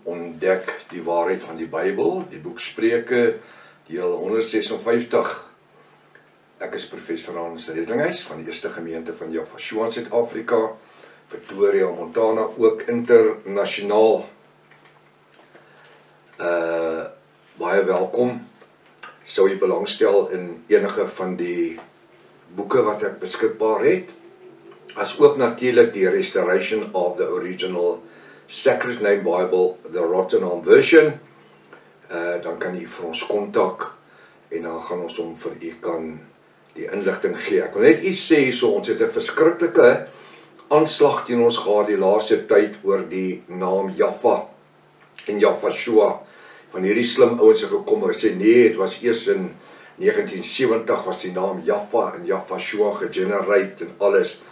ontdek die waarheid van die Bybel, die boek Spreuke, deel 156. Ek is professor Hans Redlinghuis van die Eerste Gemeente van Jaffa in Suid-Afrika, Pretoria, Montana, ook internasionaal. Baie welkom. Sou jy belangstel in enige van die boeke wat ek beskikbaar het, as ook natuurlik die Restoration of the Original Sacred Name Bible, the Rotterdam Version, dan kan jy vir ons kontak en dan gaan ons hom vir u kan die inligting gee. Ek wil net iets sê, ons het 'n verskriklike aanslag teen ons gehad die laaste tyd oor die naam Jaffa en Jaffa van hierdie slim ouens het gekom en sê nee, het was eers in 1970 was die naam Jaffa en Jaffa gegenerate en alles.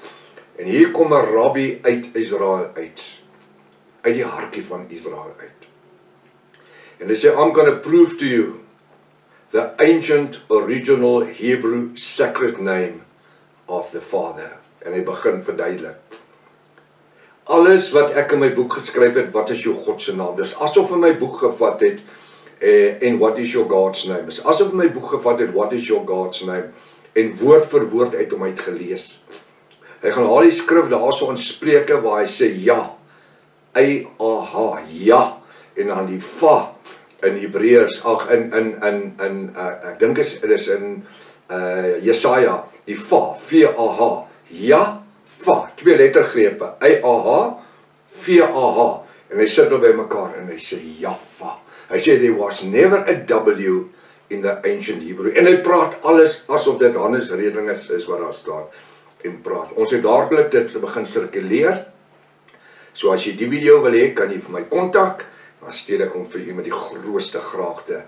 En hier kom 'n rabbi uit Israel uit die hartjie van Israel uit. En hy sê, I'm going to prove to you the ancient original Hebrew sacred name of the Father. En hy begin verduidelik. Alles wat ek in my boek geskryf het, wat is jou God se naam? Dis asof hy my boek gevat het, en what is your God's name? Dis asof hy my boek gevat het, what is your God's name? En woord vir woord uit hom uitgelees. Hy gaan al die skrif daarso in Spreuke waar hy sê ja, ja, en dan die fa in Hebreërs, ek dink dit is in Jesaja, die fa, ja, fa, 2 lettergrepe, en hy sit al by mekaar en hy sê Jaffa. Hy sê there was never a W in the ancient Hebrew. En hy praat alles asof dit Hannes Redlinghuis is wat daar staan en praat. Ons het dadelik dit begin sirkuleer. So as jy die video wil hê, kan jy vir my kontak, dan stuur ek hom vir u met die grootste graagte.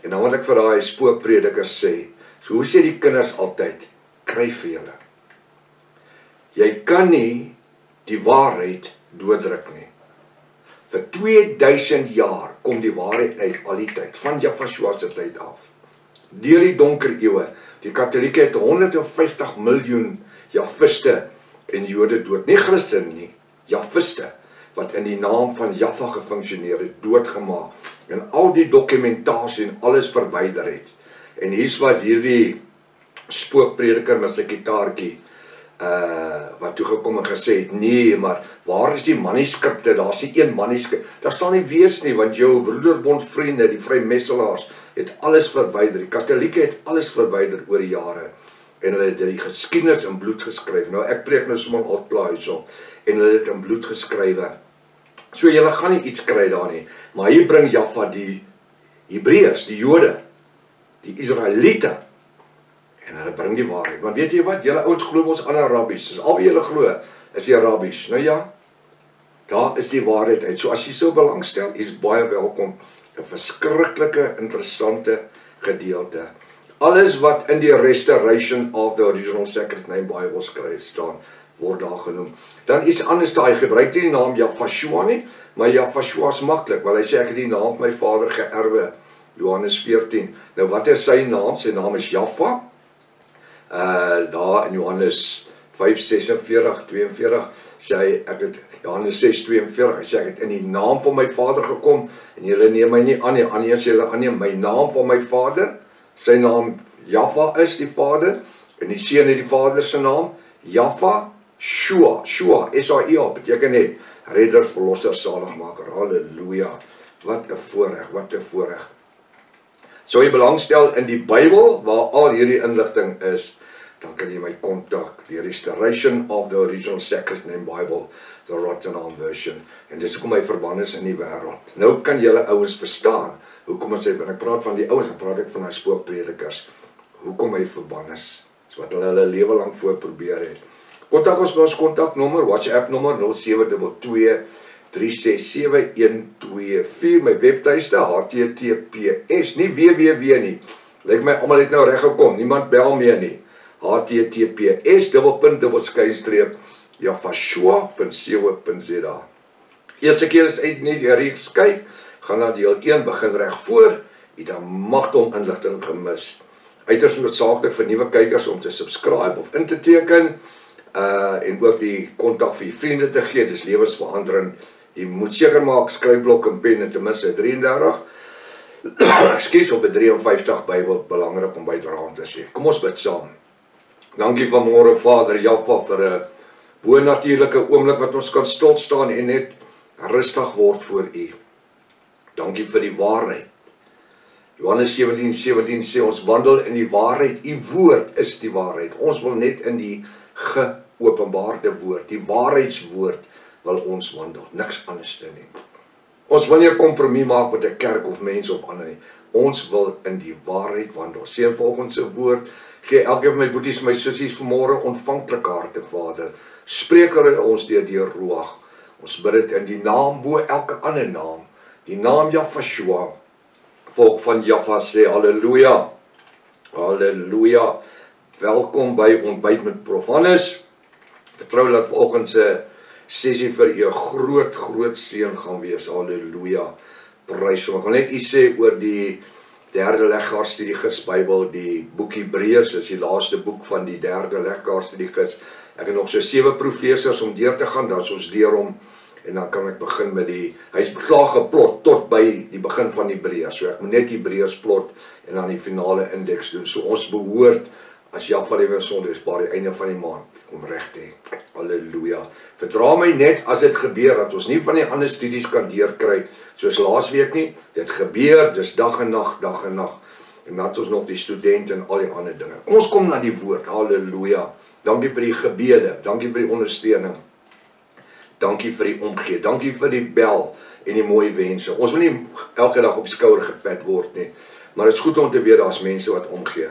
En dan wil ek vir daai spookpredikers sê, so hoe sê die kinders altyd, kry vir julle. Jy kan nie die waarheid dooddruk nie. Vir 2000 jaar kom die waarheid uit al die tyd, van Jaffa se tyd af. Deur die donker eeue, die Katolieke het 150 miljoen Jaffiste en Jode dood, nie Christen nie, Jaffiste, wat in die naam van Jaffa gefunksioneer het, doodgemaak, en al die dokumentasie en alles verwyder het. En hier's wat hierdie spookprediker met sy gitaartjie, wat toe gekom en gesê het, nee, maar waar is die manuskripte? Daar is die een manuskrip, daar sal nie wees nie, want jou broederbondvriende, die vrymesselaars, het alles verwyder, die Katolieke het alles verwyder oor die jare, en hulle het die geskiedenis in bloed geskryf. Nou ek preek nou sommer al klaar so, en hulle het in bloed geskrywe. So julle gaan nie iets kry daar nie, maar hier bring Jaffa die Hebreërs, die Jode, die Israeliete, en hulle bring die waarheid. Want weet jy wat, julle ouens glo ons ander rabbies, dis al wie julle glo, is die rabbies. Nou ja, daar is die waarheid uit. So as jy so belangstel, is baie welkom, 'n verskriklike interessante gedeelte. Alles wat in die Restoration of the Original Sacred Name Bible skryf staan, word daar genoem. Dan iets anders daar, hy gebruik nie die naam Jaffa nie, maar Jaffa is maklik, want hy sê ek het die naam van my vader geërwe, Johannes 14. Nou wat is sy naam? Sy naam is Jaffa. Daar in Johannes 5:46, 42, sê hy, ek het, Johannes 6:42, hy sê ek het in die naam van my vader gekom, en julle neem my nie aan, nie sê julle aanneem my naam van my vader, sy naam Jaffa is die vader, en die seun het die vader se naam, Jaffa, Shua, S-A-I-A, beteken net, redder, verlosser, zaligmaker, halleluja, wat 'n voorreg, wat 'n voorreg. So jy belangstel in die Bybel, waar al hierdie inligting is, dan kan jy my kontak, die Restoration of the Original Sacred Name Bible, the Rotterdam Version, en dis hoekom hy verband is in die wêreld. Nou kan julle ouens verstaan, hoekom as ek praat van die ouens, dan praat ek van die spookpredikers, hoekom hy verband is, so wat hulle lewe lang voor probeer het. Kontak ons by ons kontaknommer, WhatsApp nommer 0722367124, my webtuiste https, nie www nie, lyk my almal het nou reg gekom, niemand bel meer nie, https:// jaffashua.co.za. Eerste keer is uit nie die reeks kyk, gaan na deel 1, begin reg voor, jy dan magdom inligting gemis. Uiters noodsaaklik vir nuwe kykers om te subscribe of in te teken, en ook die kontak vir die vriende te gee, dis lewensverandering Jy moet seker maak skryfblok en pen en ten minste 33. Ekskuus, op 'n 53 Bybel belangrik om byderhand te sê. Kom ons bid saam. Dankie vanmôre Vader Jaffa vir 'n bo-natuurlike oomblik wat ons kan stil staan en net rustig word voor U. Dankie vir die waarheid. Johannes 17:17 sê ons wandel in die waarheid. U woord is die waarheid. Ons wil net in die geopenbaarde woord, die waarheidswoord wil ons wandel, niks anders te nie. Ons wil nie 'n kompromie maak met 'n kerk of mense of ander nie. Ons wil in die waarheid wandel. Seën volgens se woord. Gee elkeen van my boeties, my sissies vanmôre ontvanklike harte, Vader. Spreek oor ons deur die Ruach. Ons bid dit in die naam bo elke ander naam. Die naam Jafashua. Volk van Jaffa sê halleluja. Halleluja. Welkom by Ontbyt met Prof Hannes. Vertrou dat vanoggend se sessie vir u groot seën gaan wees. Halleluja. Prys hom. Ek wil net iets sê oor die derde leggaarstudiegids Bybel, die boek Hebreërs is die laaste boek van die derde leggaarstudiegids. Ek het nog so 7 proeflesers om deur te gaan, dan is ons deur hom en dan kan ek begin met hy's klaar geplot tot by die begin van Hebreërs. So ek moet net Hebreërs plot en dan die finale indeks doen. So ons behoort as Jaffa Lewe Sondagspaar die einde van die maand om reg te hê. Halleluja. Verdra my net as dit gebeur dat ons nie van die ander studies kan deurkry soos laasweek nie. Dit gebeur, dis dag en nag. En dan het ons nog die studente en al die ander dinge. Kom ons kom na die woord. Halleluja. Dankie vir die gebede, dankie vir die ondersteuning. Dankie vir die omgee, dankie vir die bel en die mooi wense. Ons wil nie elke dag op skouer gepat word nie, maar dit is goed om te weet daar's mense wat omgee.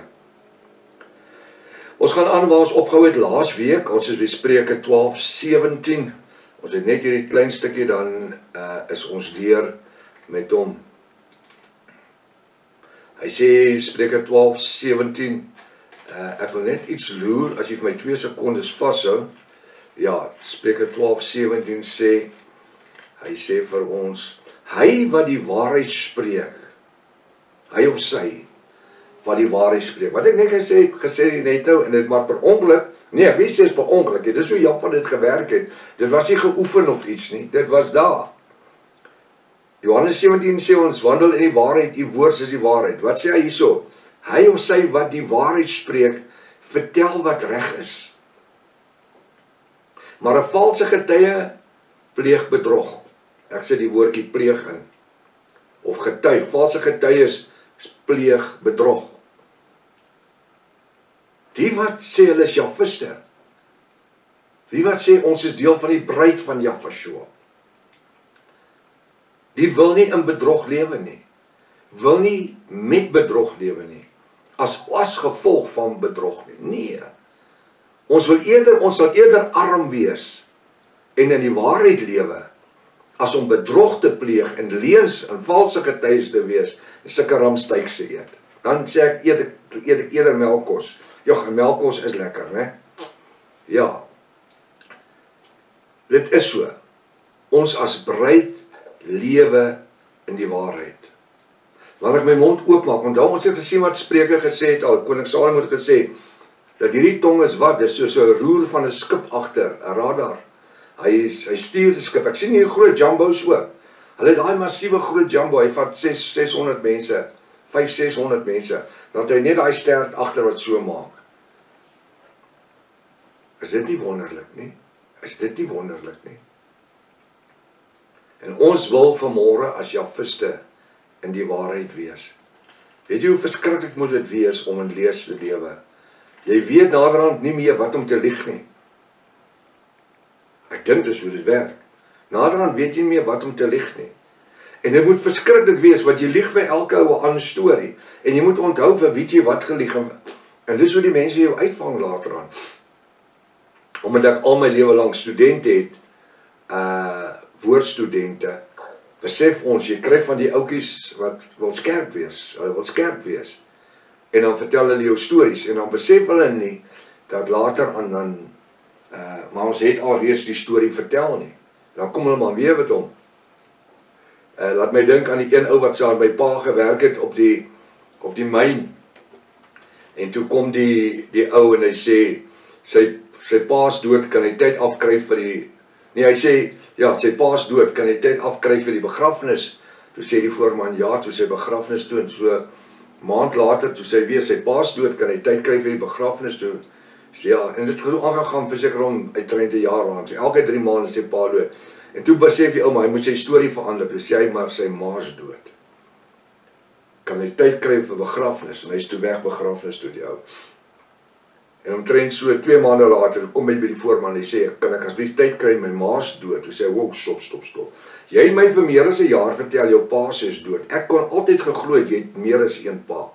Ons gaan aan waar ons opgehou het laas week. Ons is by Spreuke 12:17. Ons het net hierdie klein stukkie dan is ons deur met hom. Hy sê Spreuke 12:17. Ek wil net iets loer as jy vir my 2 sekondes vashou. Ja, Spreuke 12:17 sê, hy sê vir ons, hy wat die waarheid spreek, hy of sy, wat die waarheid spreek. Wat ek net gesê net nou, en dit maar per ongeluk, nee, ek weet sê is per ongeluk, dit is hoe Jaffa dit gewerk het, dit was nie geoefen of iets nie, dit was daar. Johannes 17 sê ons, wandel in die waarheid, die woord is die waarheid. Wat sê hy hierso? Hy of sy wat die waarheid spreek, vertel wat reg is. Maar 'n valse getuie pleeg bedrog. Ek sê die woordjie pleeg in. Of getuig, valse getuies pleeg bedrog. Die wat sê hulle is Jafiste. Die wat sê ons is deel van die bruid van Jafashua. Die wil nie in bedrog lewe nie. Wil nie met bedrog lewe nie. As gevolg van bedrog nie. Nee. Ons sal eerder arm wees en in die waarheid lewe as om bedrog te pleeg en leuns en valse getuies te wees en sulke ramstyks eet. Dan sê ek eet ek eerder melkkos. Ja, melkkos is lekker, né? Ja. Dit is so. Ons as bruid lewe in die waarheid. Wanneer ek my mond oopmaak, onthou ons het gesien wat Spreuke gesê het al, koning Salomo het gesê dat hierdie tong is wat, dis soos 'n roer van 'n skip agter, 'n radar. Hy stuur die skip. Ek sien hier groot jumbos ook. Hulle het daai massiewe groot jumbo, hy vat 600 mense, 500-600 mense. Dan het hy net daai stert agter wat so maak. Is dit nie wonderlik nie? Is dit nie wonderlik nie? En ons wil vanmôre as Jafiste in die waarheid wees. Weet jy hoe verskriklik moet dit wees om in lees te lewe? Jy weet naderhand nie meer wat om te lieg nie. Ek dink dis hoe dit werk. Naderhand weet jy nie meer wat om te lieg nie. En dit moet verskriklik wees, want jy lieg vir elke ou 'n ander storie. En jy moet onthou vir wie jy wat gelieg het. En dis hoe die mense jou uitvang later aan. Omdat ek al my lewe lank studente het, woordstudente, besef ons, jy kry van die ouetjies wat wil skerp wees, en dan vertel hulle jou stories, en dan besef hulle nie, dat later aan dan, maar ons het al reeds die storie vertel nie, dan kom hulle maar weer met hom. Laat my dink aan die een ou wat saam by pa gewerk het op die myn, en toe kom die ou en hy sê, sy pa's dood, kan hy tyd afkry vir Nee, hy sê, ja, sy pa is dood, kan hy tyd afkry vir die begrafnis? Toe sê die voorman, ja, toe sy begrafnis toe, en so maand later, toe sy weer, sy pa is dood, kan hy tyd kry vir die begrafnis toe? Sê ja, en dit het so aangegaan vir seker om uiteindelik 'n jaar lang. So elke 3 maande is sy pa dood. En toe besef die ouma, hy moet sy storie verander. Toe sê hy, maar sy ma is dood. Kan hy tyd kry vir begrafnis? En hy is toe weg begrafnis toe die ou. En omtrent so 2 maande later kom hy by die voorman en hy sê, kan ek asseblief tyd kry, my ma is dood. Toe sê hy, wow, stop. Jy het my vir meer as 'n jaar vertel, jou pa is dood. Ek kon altyd geglo jy het meer as 1 pa.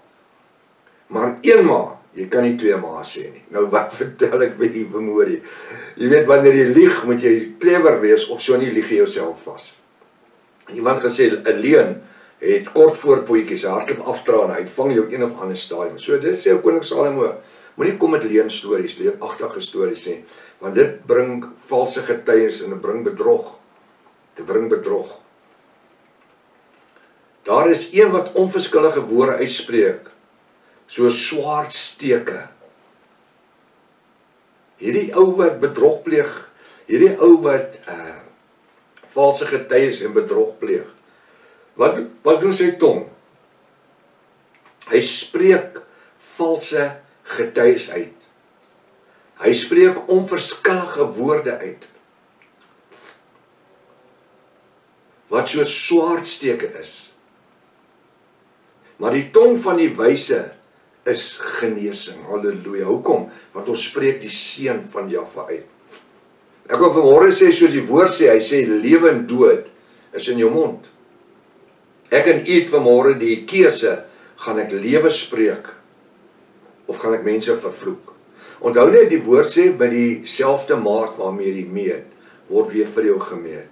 Maar 1 ma, jy kan nie 2 ma sê nie. Nou wat vertel ek by jy vermoor jy? Jy weet, wanneer jy lieg, moet jy clever wees, of so nie lieg jy jouself vas. Iemand gesê, 'n leuen het kort voor potjies, hardloop aftraan, hy vang jou een of ander stadium. So dit sê koning Salomo, moenie kom met leenstories, leenagtige stories sê, want dit bring valse getuies en dit bring bedrog. Dit bring bedrog. Daar is een wat onverskillige woorde uitspreek, so swaard steke. Hierdie ou wat bedrog pleeg, hierdie ou wat valse getuies en bedrog pleeg. Wat doen sy tong? Hy spreek valse getuies uit. Hy spreek onverskillige woorde uit. Wat so swaardsteke is. Maar die tong van die wyse is genesing. Halleluja. Hoekom? Want ons spreek die seën van Jahwe uit. Ek wil vanmôre sê, soos die woord sê, hy sê lewe en dood is in jou mond. Ek en u het vanmôre die keuse, gaan ek lewe spreek of gaan ek mense vervloek? Onthou net die woord sê, by dieselfde maat waarmee jy meet, word weer vir jou gemeet.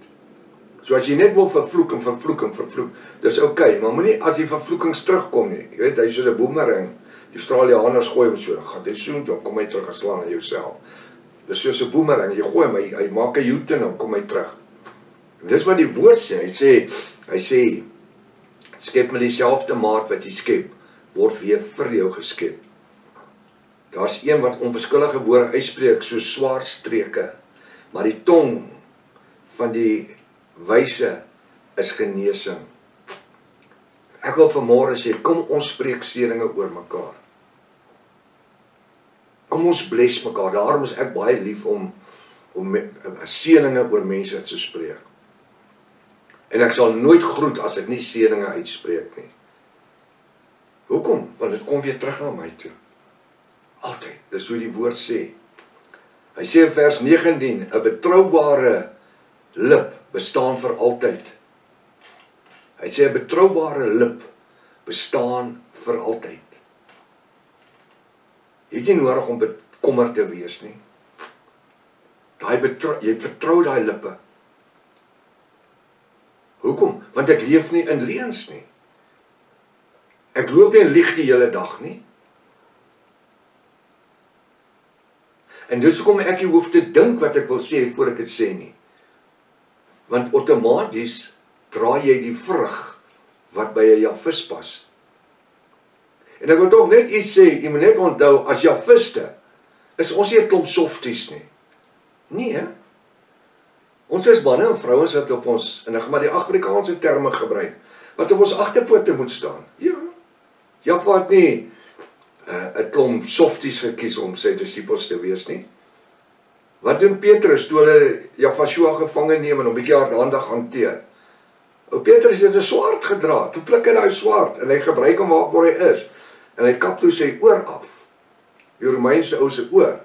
So as jy net wil vervloek en vervloek, dis oukei, maar moenie as die vervloekings terugkom nie. Jy weet, hy is soos 'n boemerang. Die Australianers gooi hom so, dan gaan dit so, dan kom hy terug en slaan aan jouself. Dis soos 'n boemerang, jy gooi hom, hy maak 'n U-turn en kom hy terug. En dis wat die woord sê, hy sê, skep met dieselfde maat wat jy skep, word weer vir jou geskep. Daar's een wat onverskillige woorde uitspreek, so swaar streke, maar die tong van die wyse is genesing. Ek wil vanmôre sê, kom ons spreek seëninge oor mekaar. Kom ons bless mekaar, daarom is ek baie lief om seëninge oor mense te spreek. En ek sal nooit groet as ek nie seëninge uitspreek nie. Hoekom? Want dit kom weer terug na my toe. Altyd, dis hoe die woord sê. Hy sê in vers 19, 'n betroubare lip bestaan vir altyd. Hy sê 'n betroubare lip bestaan vir altyd. Jy het nie nodig om bekommerd te wees nie. Jy vertrou daai lippe. Hoekom? Want ek leef nie in leuns nie. Ek loop nie en lieg die hele dag nie. En dis hoekom ek nie hoef te dink wat ek wil sê voor ek dit sê nie. Want outomaties draai jy die vrug wat by 'n Jafis pas. En ek wil tog net iets sê, jy moet net onthou, as Jafiste, is ons nie 'n klomp softies nie. Nee, ons is manne en vrouens wat op ons, en ek gaan maar die Afrikaanse terme gebruik, wat op ons agterpote moet staan. Ja, Jaffa het nie 'n klomp softies gekies om sy disippels te wees nie. Wat doen Petrus toe hulle Jafashua gevange neem en hom 'n bietjie hardhandig hanteer? Ou Petrus het 'n swaard gedra, toe pluk hy daai swaard en hy gebruik hom waar hy is. En hy kap toe sy oor af. Die Romeinse ou se oor.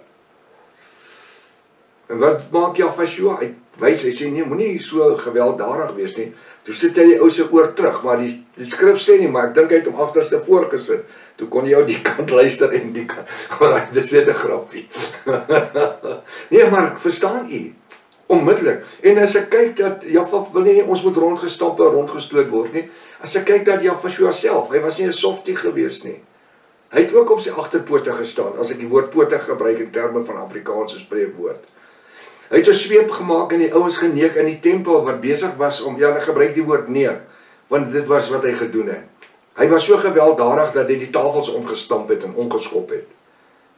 En wat maak Jafashua? Hy wys, hy sê nee, moenie so gewelddadig wees nie. Toe sit hy die ou se oor terug, maar die skrif sê nie, maar ek dink hy het hom agterste voorgesit. Toe kon jy ou die kant luister en die kant. Maar dis net 'n grapie. Nee, maar verstaan u? Onmiddellik. En as ek kyk dat Jaffa wil nie ons moet rondgestamp en rondgestoot word nie. As ek kyk dat Jafashua self, hy was nie 'n softie gewees nie. Hy het ook op sy agterpote gestaan, as ek die woord pote gebruik in terme van Afrikaanse spreekwoord. Hy het 'n sweep gemaak en die ouens geneek in die tempel wat besig was om, ja, hy gebruik die woord neek, want dit was wat hy gedoen het. Hy was so gewelddadig dat hy die tafels omgestamp het en omgeskop het.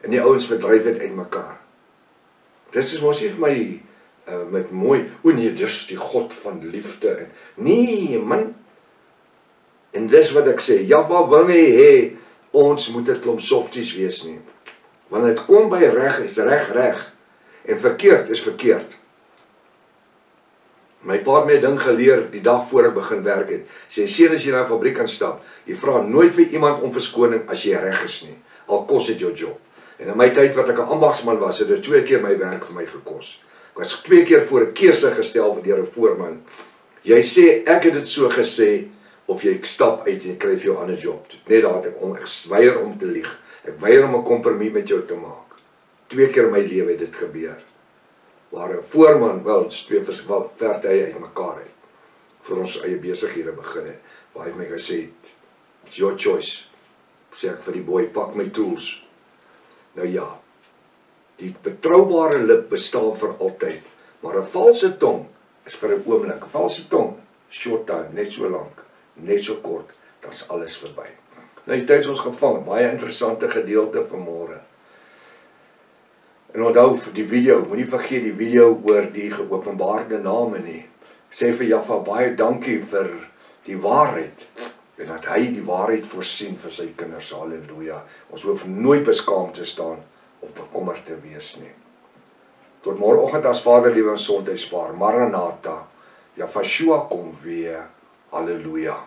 En die ouens verdryf het uit mekaar. Dit is mos nie vir my met mooi, o nee, dis die God van liefde. Nee, man. En dis wat ek sê, Jahwe wil nie hê, ons moet 'n klomp softies wees nie. Want dit kom by reg is reg, en verkeerd is verkeerd. My pa het my 'n ding geleer die dag voor ek begin werk het. Sê, seun, as jy na 'n fabriek kan stap, jy vra nooit vir iemand om verskoning as jy reg is nie. Al kos dit jou job. En in my tyd wat ek 'n ambagsman was, het dit 2 keer my werk vir my gekos. Ek was 2 keer voor 'n keuse gestel deur 'n voorman. Jy sê ek het dit so gesê of jy stap uit en jy kry vir jou 'n ander job. Net daar het ek weier om te lieg. Ek weier om 'n kompromie met jou te maak. 2 keer in my lewe het dit gebeur. Waar 'n voorman, wel, dis 2 vertye uit mekaar het. Vir ons eie besighede begin het. Waar hy my gesê, it's your choice. Sê ek vir die boy, pak my tools. Nou ja, die betroubare lip bestaan vir altyd, maar 'n valse tong is vir 'n oomblik. 'n Valse tong, short time, net so lank, net so kort, dan's alles verby. Nou die tyd is ons gevang, baie interessante gedeelte vanmôre. En onthou vir die video, moenie vergeet die video oor die geopenbaarde name nie. Sê vir Jahwe baie dankie vir die waarheid. En dat hy die waarheid voorsien vir sy kinders, halleluja. Ons hoef nooit beskaamd te staan of bekommerd te wees nie. Tot môreoggend as Vader liewe en gesondheid spaar. Maranatha. Yahshua kom weer. Halleluja.